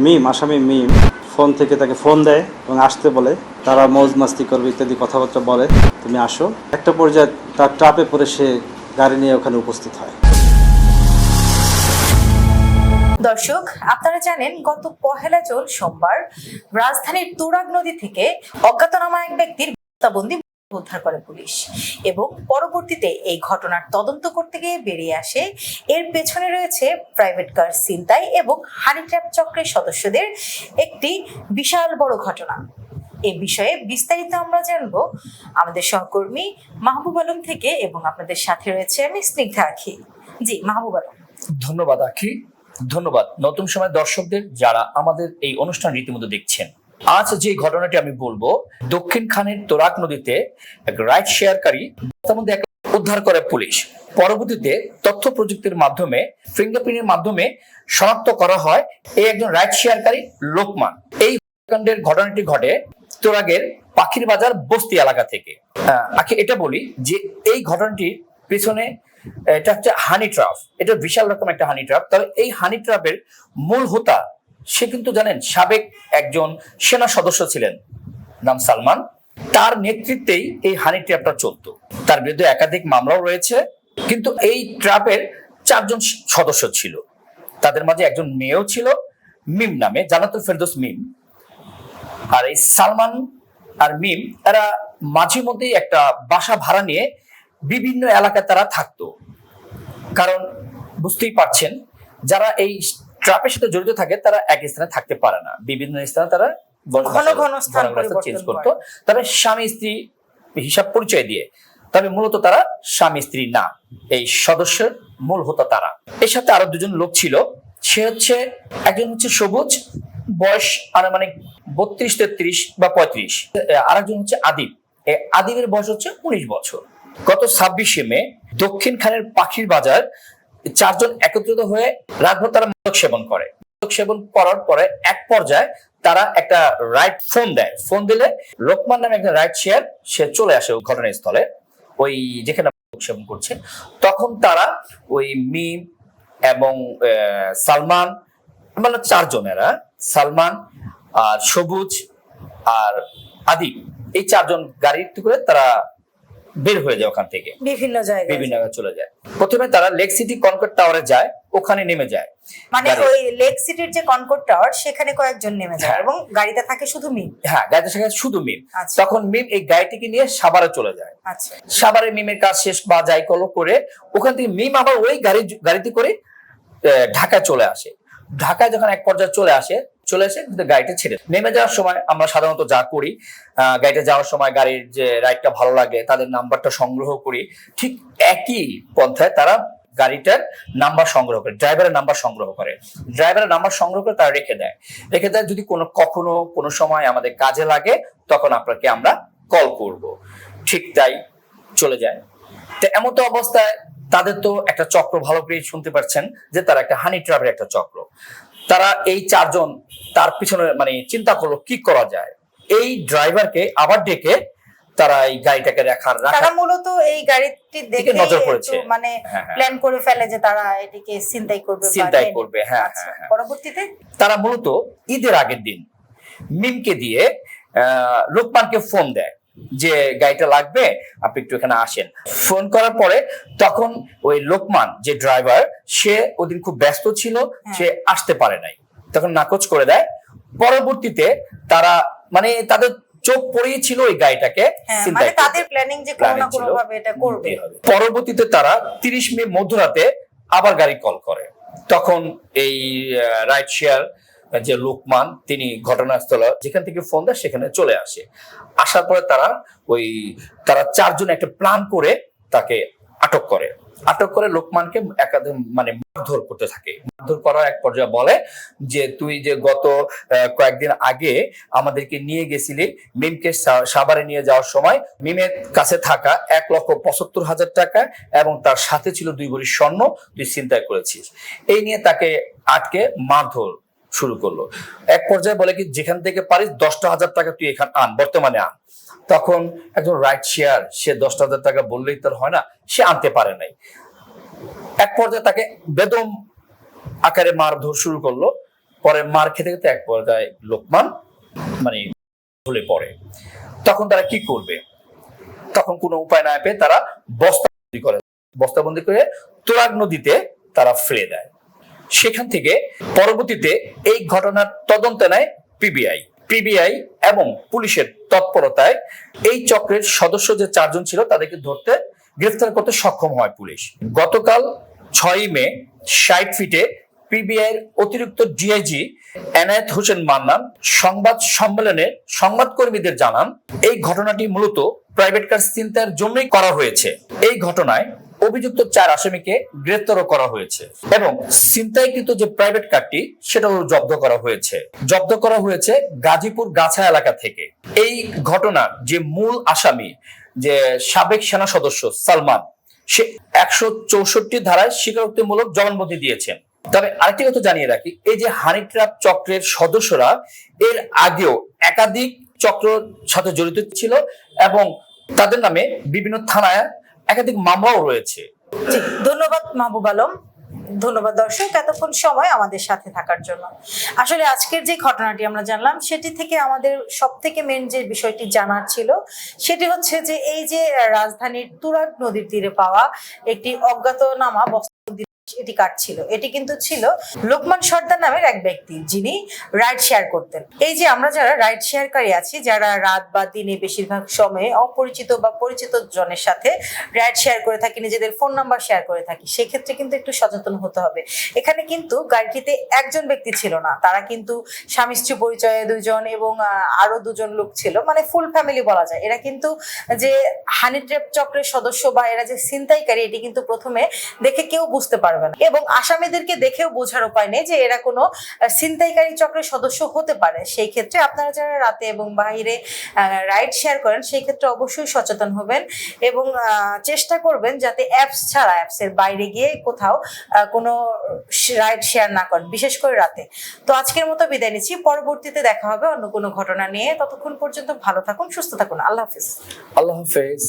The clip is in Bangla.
মিম আসামি মিম ফোন থেকে তাকে ফোন দেয় এবং আসতে বলে, তারা মৌজ মাস্তি করবে ইত্যাদি কথাবার্তা বলে, তুমি আসো। একটা পর্যায়ে তার ট্রাপে পড়ে সে গাড়ি নিয়ে ওখানে উপস্থিত হয়। দর্শক, আপনারা জানেন গত 1 জুন সোমবার রাজধানীর তুরাগ নদী থেকে অজ্ঞাতনামা এক ব্যক্তির হত্যাবন্দি উদ্ধার করে পুলিশ এবং পরবর্তীতে এই ঘটনার তদন্ত করতে গিয়ে বেরিয়ে আসে এর পেছনে রয়েছে প্রাইভেট কার ছিনতাই এবং হানি ট্র্যাপ চক্রের সদস্যদের একটি বিশাল বড় ঘটনা। এই বিষয়ে বিস্তারিত আমরা জানবো আমাদের সহকর্মী মাহবুব আলম থেকে, এবং আপনাদের সাথে রয়েছে আমি স্নিগ্ধা আখি। জি মাহবুব আলম। ধন্যবাদ আখি, ধন্যবাদ নতুন সময় দর্শকদের যারা আমাদের এই অনুষ্ঠান রীতিমতো দেখছেন। আজ যে ঘটনাটি আমি বলবো, দক্ষিণ খানের তোরাক নদীতে এক রাইড শেয়ারকারী উদ্ধার করে পুলিশ। পরবর্তীতে তথ্য প্রযুক্তির মাধ্যমে ফিঙ্গারপ্রিন্টের মাধ্যমে শনাক্ত করা হয় এই একজন রাইড শেয়ারকারী লোকমান। এই হত্যাকাণ্ডের ঘটনাটি ঘটে তোরাগের পাখির বাজার বস্তি এলাকা থেকে। আখি, এটা বলি যে এই ঘটনাটির পেছনে এটা হচ্ছে হানি ট্র্যাপ। এটা বিশাল রকম একটা হানি ট্র্যাপ। তবে এই হানি ট্র্যাপের মূল হোতা সে কিন্তু জানেন সাবেক একজন সেনা সদস্য ছিলেন, নাম সালমান। তার নেতৃত্বেই এই হানি ট্র্যাপটা চলতো। তার বিরুদ্ধে একাধিক মামলাও রয়েছে। কিন্তু এই ট্র্যাপের 4 জন সদস্য ছিল। তাদের মাঝে একজন মেয়েও ছিল, মিম নামে, জান্নাতুল ফেরদৌস মিম। আর এই সালমান আর মিম এরা মাঝে মধ্যেই একটা বাসা ভাড়া নিয়ে বিভিন্ন এলাকায় তারা থাকতো। কারণ বুঝতেই পারছেন, যারা এই ট্র্যাপের সাথে জড়িত থাকে তারা এক স্থানে থাকতে পারে না, বিভিন্ন স্থানে তারা চেঞ্জ করতো। তবে স্বামী স্ত্রী হিসাব পরিচয় দিয়ে, তবে মূলত তারা স্বামী স্ত্রী না। এই সদস্যের মূল হোতা তারা। এর সাথে আরো 2 জন লোক ছিল। সে হচ্ছে একজন হচ্ছে সবুজ, বয়স আনুমানিক 32-33 বা 35। আরেকজন হচ্ছে আদিব। আদিবের বয়স হচ্ছে 19 বছর। গত 26শে মে দক্ষিণ খানের পাখির বাজার 4 জন একত্রিত হয়ে রাতভর তারা মাদক সেবন করে। মাদক সেবন করার পরে এক পর্যায়ে তারা একটা রাইড ফোন দেয়। ফোন দিলে লোকমান নামে একটা রাইড শেয়ার সে চলে আসে ওই ঘটনাস্থলে, ওই যেখানে মাদক সেবন করছে। তখন তারা ওই মিম এবং সালমান, মানে 4 জনেরা, সালমান আর সবুজ আর আদিব, এই 4 জন গাড়িতে করে তারা বের হয়ে যায় ওখান থেকে, বিভিন্ন জায়গায় চলে যায়। প্রথমে তারা লেক সিটি কনকর্ড টাওয়ারে যায়, ওখানে নেমে যায়। মানে ওই লেক সিটির যে কনকর্ড টাওয়ার, সেখানে কয়েকজন নেমে যায় এবং গাড়িতে থাকে শুধু মিম। হ্যাঁ, গাড়িতে থাকে শুধু মিম। তখন মিম এই গাড়িটিকে নিয়ে সাভারে চলে যায়। সাভারে মিমের কাজ শেষ বা যাই করে ওখান থেকে মিম আবার ওই গাড়িতে করে ঢাকায় চলে আসে। ঢাকায় যখন এক পর্যায়ে চলে এসে গাড়িটা ছেড়ে নেমে যাওয়ার সময় আমরা সাধারণত যা করি, গাড়িতে যাওয়ার সময় গাড়ির যে রাইডটা ভালো লাগে তাদের নাম্বারটা সংগ্রহ করি। ঠিক একই পন্থায় তারা গাড়িটার নাম্বার সংগ্রহ করে, ড্রাইভারের নাম্বার সংগ্রহ করে। ড্রাইভারের নাম্বার সংগ্রহ করে তারা রেখে দেয়। যদি কখনো কোনো সময় আমাদের কাজে লাগে তখন আপনাকে আমরা কল করব। ঠিক তাই চলে যায়। তো এমন তো অবস্থায় তাদের তো একটা চক্র, ভালো করে শুনতে পাচ্ছেন যে তারা একটা হানি ট্র্যাপের একটা চক্র। তারা এই 4 জন তার পিছনে মানে চিন্তা করলো কি করা যায়। এই ড্রাইভারকে আবার ডেকে তারা এই গাড়িটাকে তারা মূলত এই গাড়িটি দেখে নজর করেছে, মানে প্ল্যান করে ফেলে যে তারা এটিকে ছিনতাই করবে। হ্যাঁ, পরবর্তীতে তারা মূলত ঈদের আগের দিন মিমকে দিয়ে লোকমানকে ফোন দেয় যে গাড়িটা লাগবে, আপনি একটু এখানে আসেন। ফোন করার পরে তখন ওই লোকমান যে ড্রাইভার, সে ওদিন খুব ব্যস্ত ছিল, সে আসতে পারে নাই, তখন নাকচ করে দেয়। পরবর্তীতে তারা মানে তাদের চোখ পড়িয়েছিল ওই গাড়িটাকে, মানে তাদের প্ল্যানিং যে কোনো না কোনো ভাবে এটা করবে। পরবর্তীতে তারা 30 মে মধ্যরাতে আবার গাড়ি কল করে। তখন এই রাইড শেয়ার যে লোকমান, তিনি ঘটনাস্থলে যেখান থেকে ফোন দেয় সেখানে চলে আসে। আসার পরে তারা 4 জন একটা প্ল্যান করে তাকে আটক করে লোকমানকে মানে মারধর করতে থাকে। মারধর করার এক পর্যায়ে বলে যে তুই যে গত কয়েকদিন আগে আমাদেরকে নিয়ে গেছিলি মিমকে সাভারে নিয়ে যাওয়ার সময়, মিমের কাছে থাকা 1,75,000 টাকা এবং তার সাথে ছিল 2 ভরি স্বর্ণ তুই ছিনতাই করেছিস। এই নিয়ে তাকে আটকে মারধর শুরু করলো। এক পর্যায়ে বলে কি যেখান থেকে পারিস 10,000 টাকা তুই এখানে আন, বর্তমানে আন। তখন একজন রাইট শেয়ার, সে 10,000 টাকা বললেই তার হয় না, সে আনতে পারে নাই। এক পর্যায়ে তাকে বেদম আকারে মারধর শুরু করলো। পরে মার খেতে খেতে এক পর্যায়ে লোকমান মানে ঢলে পড়ে। তখন তারা কি করবে? তখন কোনো উপায় না পেয়ে তারা বস্তাবন্দি করে তুরাগ নদীতে তারা ফেলে দেয়। সেখান থেকে পরবর্তীতে এই ঘটনার তদন্ত নেয় পিবিআই এবং পুলিশের তৎপরতায় এই চক্রের সদস্য যে 4 জন ছিল তাদেরকে ধরতে গ্রেফতার করতে সক্ষম হয় পুলিশ। গতকাল 6 মে 60 ফিটে পিবিআই এর অতিরিক্ত ডিআইজি এনায়েত হোসেন মান্নান সংবাদ সম্মেলনে সংবাদকর্মীদের জানান, এই ঘটনাটি মূলত প্রাইভেট কার ছিনতাইয়ের জন্যই করা হয়েছে। এই ঘটনায় অভিযুক্ত 4 আসামিকে গ্রেফতারও করা হয়েছে এবং ছিনতাইকৃত যে প্রাইভেট কারটি সেটাও জব্দ করা হয়েছে গাজীপুর গাছা এলাকা থেকে। এই ঘটনার যে মূল আসামি যে সাবেক সেনা সদস্য সালমান, সে 164 ধারায় স্বীকারোক্তিমূলক জবানবন্দি দিয়েছেন। তবে আরেকটি কথা জানিয়ে রাখি, এই যে হানি ট্র্যাপ চক্রের সদস্যরা এর আগেও একাধিক চক্র সাথে জড়িত ছিল এবং তাদের নামে বিভিন্ন থানায় একাধিক মামলাও রয়েছে। জি, ধন্যবাদ মাহবুব আলম। ধন্যবাদ দর্শক এতক্ষণ সময় আমাদের সাথে থাকার জন্য। আসলে আজকের যে ঘটনাটি আমরা জানলাম সেটি থেকে আমাদের সব থেকে মেন যে বিষয়টি জানার ছিল সেটি হচ্ছে যে এই যে রাজধানীর তুরাগ নদীর তীরে পাওয়া একটি অজ্ঞাতনামা এটি কার ছিল? এটি কিন্তু ছিল লোকমান সর্দার নামের এক ব্যক্তি, যিনি রাইড শেয়ার করতেন। এই যে আমরা যারা রাইড শেয়ারকারী আছি, যারা রাত বা দিনে বেশিরভাগ সময়ে অপরিচিত বা পরিচিত জনের সাথে রাইড শেয়ার করে থাকি, নিজেদের ফোন নাম্বার শেয়ার করে থাকি, সেক্ষেত্রে কিন্তু একটু সচেতন হতে হবে। এখানে কিন্তু গাড়িটিতে একজন ব্যক্তি ছিল না, তারা কিন্তু স্বামী স্ত্রী পরিচয়ে 2 জন এবং আরো 2 জন লোক ছিল, মানে ফুল ফ্যামিলি বলা যায়। এরা কিন্তু যে হানি ট্র্যাপ চক্রের সদস্য বা এরা যে ছিনতাইকারী, এটি কিন্তু প্রথমে দেখে কেউ বুঝতে পারবে না এবং আসামিদেরকে দেখেও বোঝার উপায় নেই যে এরা কোনো ছিনতাইকারী চক্রের সদস্য হতে পারে। সেই ক্ষেত্রে আপনারা যারা রাতে এবং বাইরে রাইড শেয়ার করেন সেই ক্ষেত্রে অবশ্যই সচেতন হবেন এবং চেষ্টা করবেন যাতে অ্যাপস ছাড়া, অ্যাপসের বাইরে গিয়ে কোথাও কোনো রাইড শেয়ার না করেন, বিশেষ করে রাতে। তো আজকের মতো বিদায় নিচ্ছি, পরবর্তীতে দেখা হবে অন্য কোনো ঘটনা নিয়ে। ততক্ষণ পর্যন্ত ভালো থাকুন, সুস্থ থাকুন। আল্লাহ হাফেজ। আল্লাহ হাফেজ।